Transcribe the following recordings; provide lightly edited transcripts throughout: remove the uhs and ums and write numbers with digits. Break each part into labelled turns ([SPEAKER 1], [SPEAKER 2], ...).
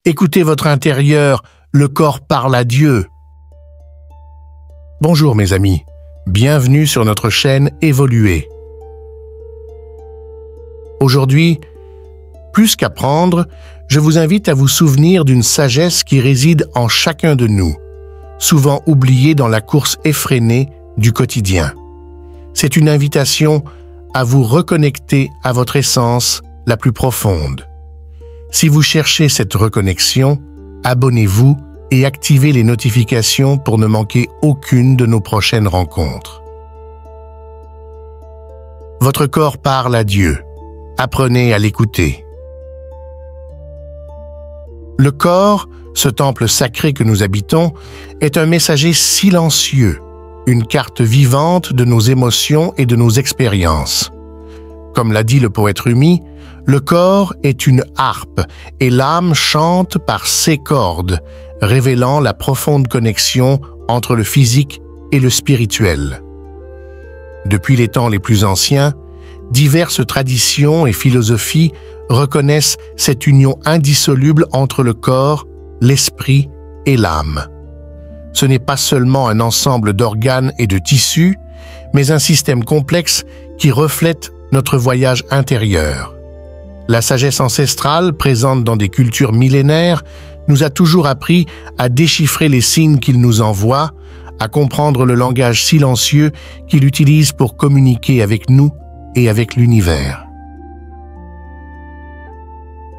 [SPEAKER 1] Écoutez votre intérieur, le corps parle à Dieu. Bonjour mes amis, bienvenue sur notre chaîne Évoluer. Aujourd'hui, plus qu'apprendre, je vous invite à vous souvenir d'une sagesse qui réside en chacun de nous, souvent oubliée dans la course effrénée du quotidien. C'est une invitation à vous reconnecter à votre essence la plus profonde. Si vous cherchez cette reconnexion, abonnez-vous et activez les notifications pour ne manquer aucune de nos prochaines rencontres. Votre corps parle à Dieu. Apprenez à l'écouter. Le corps, ce temple sacré que nous habitons, est un messager silencieux, une carte vivante de nos émotions et de nos expériences. Comme l'a dit le poète Rumi, le corps est une harpe et l'âme chante par ses cordes, révélant la profonde connexion entre le physique et le spirituel. Depuis les temps les plus anciens, diverses traditions et philosophies reconnaissent cette union indissoluble entre le corps, l'esprit et l'âme. Ce n'est pas seulement un ensemble d'organes et de tissus, mais un système complexe qui reflète notre voyage intérieur. La sagesse ancestrale, présente dans des cultures millénaires, nous a toujours appris à déchiffrer les signes qu'il nous envoie, à comprendre le langage silencieux qu'il utilise pour communiquer avec nous et avec l'univers.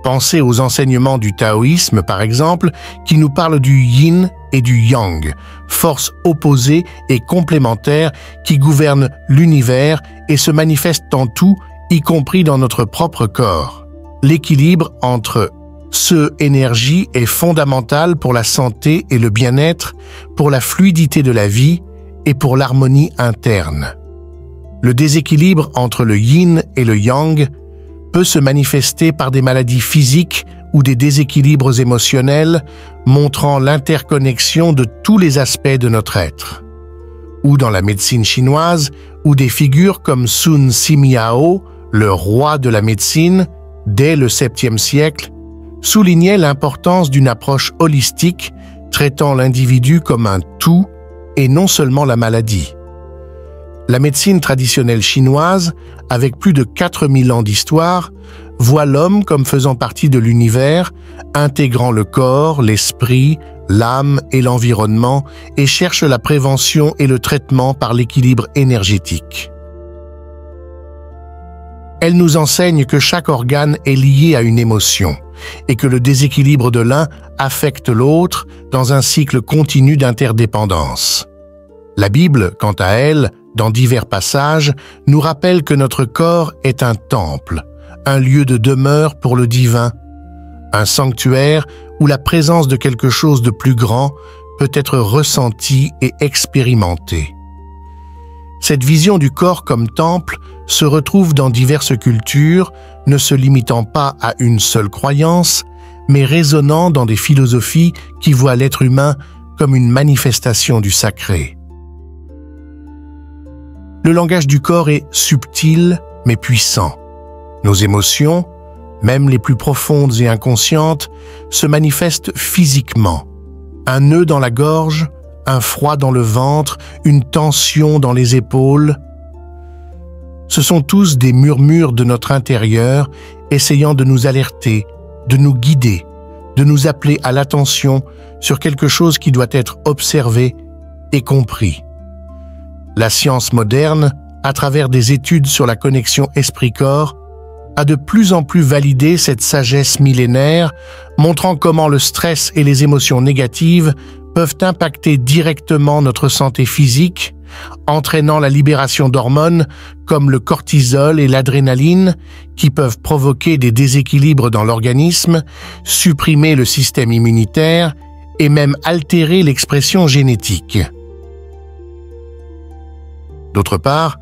[SPEAKER 1] Pensez aux enseignements du taoïsme, par exemple, qui nous parlent du yin et du yang, forces opposées et complémentaires qui gouvernent l'univers et se manifestent en tout, y compris dans notre propre corps. L'équilibre entre ce énergie est fondamental pour la santé et le bien-être, pour la fluidité de la vie et pour l'harmonie interne. Le déséquilibre entre le yin et le yang peut se manifester par des maladies physiques ou des déséquilibres émotionnels, montrant l'interconnexion de tous les aspects de notre être. Ou dans la médecine chinoise, où des figures comme Sun Simiao, le roi de la médecine, dès le 7e siècle, soulignaient l'importance d'une approche holistique, traitant l'individu comme un tout et non seulement la maladie. La médecine traditionnelle chinoise, avec plus de 4000 ans d'histoire, voit l'homme comme faisant partie de l'univers, intégrant le corps, l'esprit, l'âme et l'environnement, et cherche la prévention et le traitement par l'équilibre énergétique. Elle nous enseigne que chaque organe est lié à une émotion et que le déséquilibre de l'un affecte l'autre dans un cycle continu d'interdépendance. La Bible, quant à elle, dans divers passages, nous rappelle que notre corps est un temple, un lieu de demeure pour le divin, un sanctuaire où la présence de quelque chose de plus grand peut être ressentie et expérimentée. Cette vision du corps comme temple se retrouve dans diverses cultures, ne se limitant pas à une seule croyance, mais résonnant dans des philosophies qui voient l'être humain comme une manifestation du sacré. Le langage du corps est subtil mais puissant. Nos émotions, même les plus profondes et inconscientes, se manifestent physiquement. Un nœud dans la gorge, un froid dans le ventre, une tension dans les épaules. Ce sont tous des murmures de notre intérieur, essayant de nous alerter, de nous guider, de nous appeler à l'attention sur quelque chose qui doit être observé et compris. La science moderne, à travers des études sur la connexion esprit-corps, a de plus en plus validé cette sagesse millénaire, montrant comment le stress et les émotions négatives peuvent impacter directement notre santé physique, entraînant la libération d'hormones comme le cortisol et l'adrénaline qui peuvent provoquer des déséquilibres dans l'organisme, supprimer le système immunitaire et même altérer l'expression génétique. D'autre part,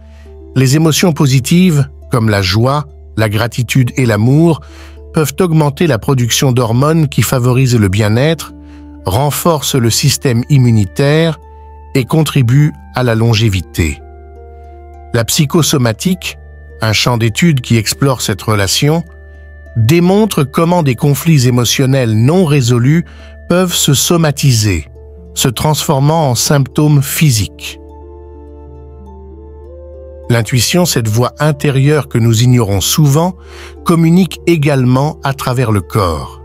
[SPEAKER 1] les émotions positives, comme la joie, la gratitude et l'amour, peuvent augmenter la production d'hormones qui favorisent le bien-être, renforcent le système immunitaire et contribuent à la longévité. La psychosomatique, un champ d'études qui explore cette relation, démontre comment des conflits émotionnels non résolus peuvent se somatiser, se transformant en symptômes physiques. L'intuition, cette voix intérieure que nous ignorons souvent, communique également à travers le corps.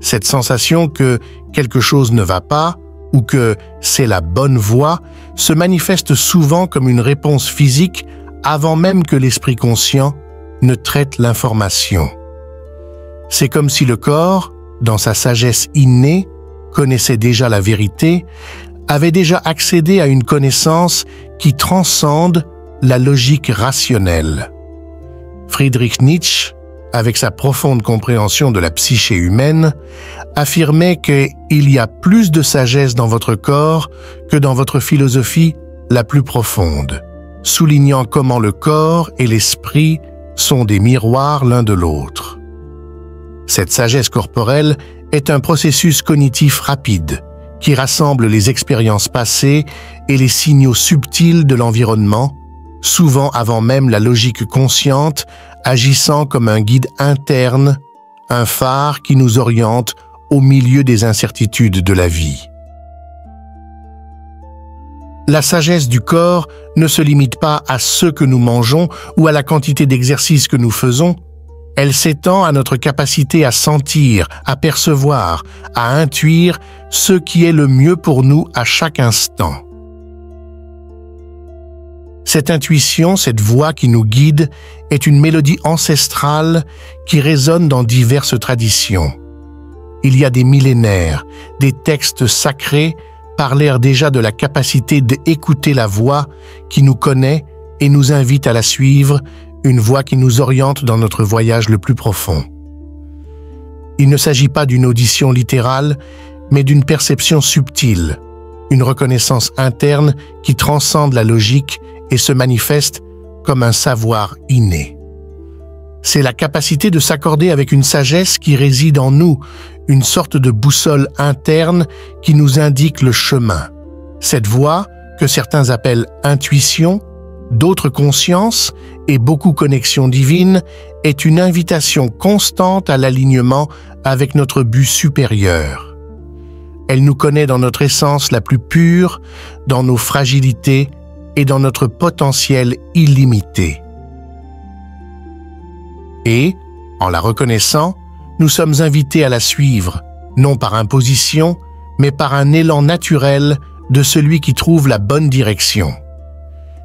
[SPEAKER 1] Cette sensation que quelque chose ne va pas ou que c'est la bonne voie se manifeste souvent comme une réponse physique avant même que l'esprit conscient ne traite l'information. C'est comme si le corps, dans sa sagesse innée, connaissait déjà la vérité, avait déjà accédé à une connaissance qui transcende la logique rationnelle. Friedrich Nietzsche, avec sa profonde compréhension de la psyché humaine, affirmait qu'il y a plus de sagesse dans votre corps que dans votre philosophie la plus profonde, soulignant comment le corps et l'esprit sont des miroirs l'un de l'autre. Cette sagesse corporelle est un processus cognitif rapide qui rassemble les expériences passées et les signaux subtils de l'environnement, souvent avant même la logique consciente, agissant comme un guide interne, un phare qui nous oriente au milieu des incertitudes de la vie. La sagesse du corps ne se limite pas à ce que nous mangeons ou à la quantité d'exercices que nous faisons. Elle s'étend à notre capacité à sentir, à percevoir, à intuire ce qui est le mieux pour nous à chaque instant. Cette intuition, cette voix qui nous guide, est une mélodie ancestrale qui résonne dans diverses traditions. Il y a des millénaires, des textes sacrés parlèrent déjà de la capacité d'écouter la voix qui nous connaît et nous invite à la suivre, une voix qui nous oriente dans notre voyage le plus profond. Il ne s'agit pas d'une audition littérale, mais d'une perception subtile, une reconnaissance interne qui transcende la logique et se manifeste comme un savoir inné. C'est la capacité de s'accorder avec une sagesse qui réside en nous, une sorte de boussole interne qui nous indique le chemin. Cette voix, que certains appellent intuition, d'autres conscience et beaucoup connexion divine, est une invitation constante à l'alignement avec notre but supérieur. Elle nous connaît dans notre essence la plus pure, dans nos fragilités et dans notre potentiel illimité. Et, en la reconnaissant, nous sommes invités à la suivre, non par imposition, mais par un élan naturel de celui qui trouve la bonne direction.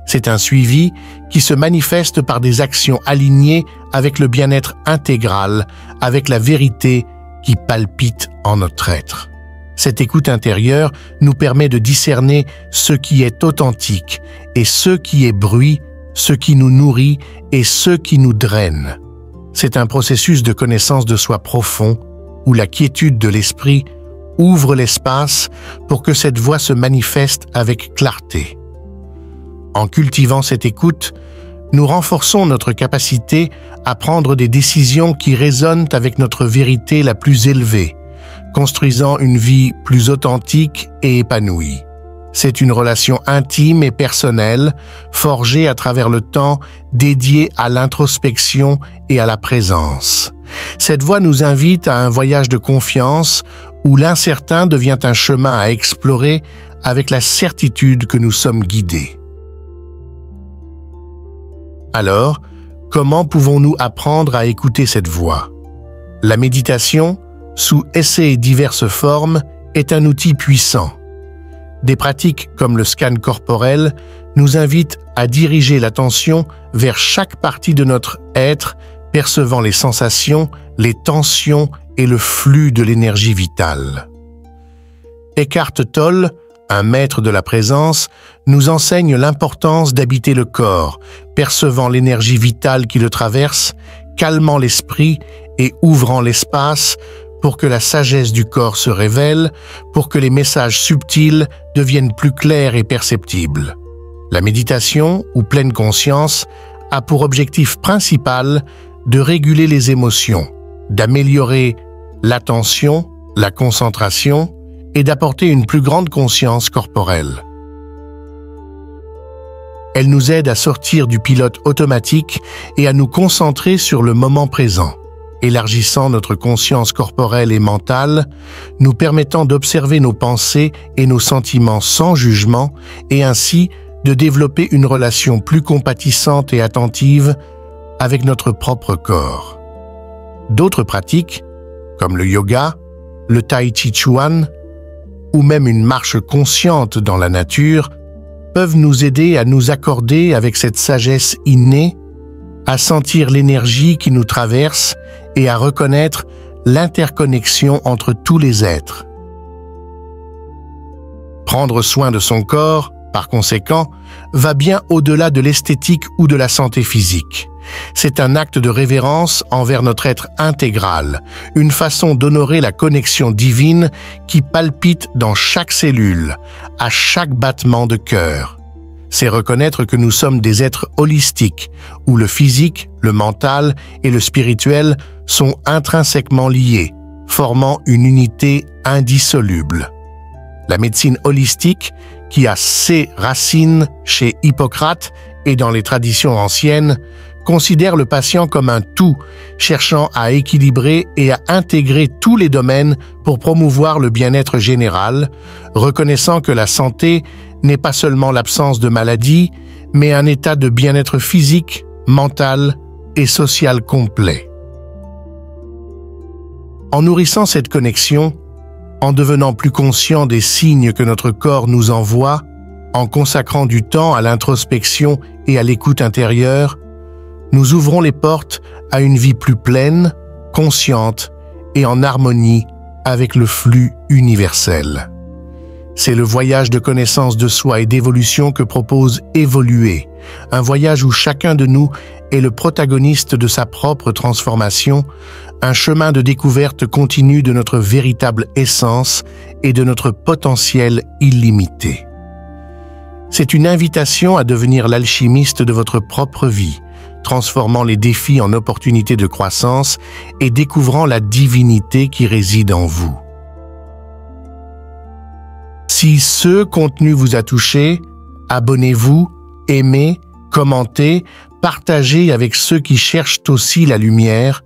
[SPEAKER 1] C'est un suivi qui se manifeste par des actions alignées avec le bien-être intégral, avec la vérité qui palpite en notre être. Cette écoute intérieure nous permet de discerner ce qui est authentique et ce qui est bruit, ce qui nous nourrit et ce qui nous draine. C'est un processus de connaissance de soi profond où la quiétude de l'esprit ouvre l'espace pour que cette voix se manifeste avec clarté. En cultivant cette écoute, nous renforçons notre capacité à prendre des décisions qui résonnent avec notre vérité la plus élevée, construisant une vie plus authentique et épanouie. C'est une relation intime et personnelle, forgée à travers le temps, dédiée à l'introspection et à la présence. Cette voie nous invite à un voyage de confiance où l'incertain devient un chemin à explorer avec la certitude que nous sommes guidés. Alors, comment pouvons-nous apprendre à écouter cette voix? La méditation, sous ses diverses formes, est un outil puissant. Des pratiques comme le scan corporel nous invitent à diriger l'attention vers chaque partie de notre être, percevant les sensations, les tensions et le flux de l'énergie vitale. Eckhart Tolle, un maître de la présence, nous enseigne l'importance d'habiter le corps, percevant l'énergie vitale qui le traverse, calmant l'esprit et ouvrant l'espace pour que la sagesse du corps se révèle, pour que les messages subtils deviennent plus clairs et perceptibles. La méditation, ou pleine conscience, a pour objectif principal de réguler les émotions, d'améliorer l'attention, la concentration et d'apporter une plus grande conscience corporelle. Elle nous aide à sortir du pilote automatique et à nous concentrer sur le moment présent. élargissant notre conscience corporelle et mentale, nous permettant d'observer nos pensées et nos sentiments sans jugement et ainsi de développer une relation plus compatissante et attentive avec notre propre corps. D'autres pratiques, comme le yoga, le tai chi chuan ou même une marche consciente dans la nature, peuvent nous aider à nous accorder avec cette sagesse innée, à sentir l'énergie qui nous traverse et à reconnaître l'interconnexion entre tous les êtres. Prendre soin de son corps, par conséquent, va bien au-delà de l'esthétique ou de la santé physique. C'est un acte de révérence envers notre être intégral, une façon d'honorer la connexion divine qui palpite dans chaque cellule, à chaque battement de cœur. C'est reconnaître que nous sommes des êtres holistiques, où le physique, le mental et le spirituel sont intrinsèquement liés, formant une unité indissoluble. La médecine holistique, qui a ses racines chez Hippocrate et dans les traditions anciennes, considère le patient comme un tout, cherchant à équilibrer et à intégrer tous les domaines pour promouvoir le bien-être général, reconnaissant que la santé n'est pas seulement l'absence de maladie, mais un état de bien-être physique, mental et social complet. En nourrissant cette connexion, en devenant plus conscient des signes que notre corps nous envoie, en consacrant du temps à l'introspection et à l'écoute intérieure, nous ouvrons les portes à une vie plus pleine, consciente et en harmonie avec le flux universel. C'est le voyage de connaissance de soi et d'évolution que propose Évoluer, un voyage où chacun de nous est le protagoniste de sa propre transformation, un chemin de découverte continue de notre véritable essence et de notre potentiel illimité. C'est une invitation à devenir l'alchimiste de votre propre vie, transformant les défis en opportunités de croissance et découvrant la divinité qui réside en vous. Si ce contenu vous a touché, abonnez-vous, aimez, commentez, partagez avec ceux qui cherchent aussi la lumière,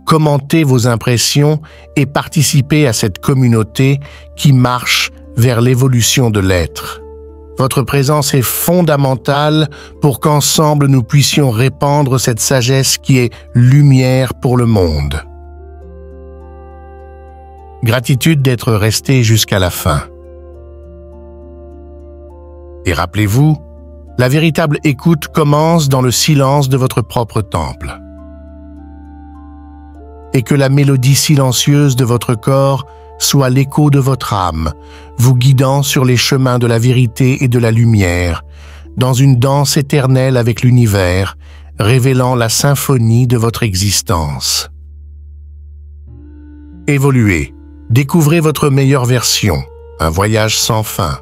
[SPEAKER 1] commentez vos impressions et participez à cette communauté qui marche vers l'évolution de l'être. Votre présence est fondamentale pour qu'ensemble nous puissions répandre cette sagesse qui est lumière pour le monde. Gratitude d'être resté jusqu'à la fin. Et rappelez-vous, la véritable écoute commence dans le silence de votre propre temple. Et que la mélodie silencieuse de votre corps soit l'écho de votre âme, vous guidant sur les chemins de la vérité et de la lumière, dans une danse éternelle avec l'univers, révélant la symphonie de votre existence. Évoluez, découvrez votre meilleure version, un voyage sans fin.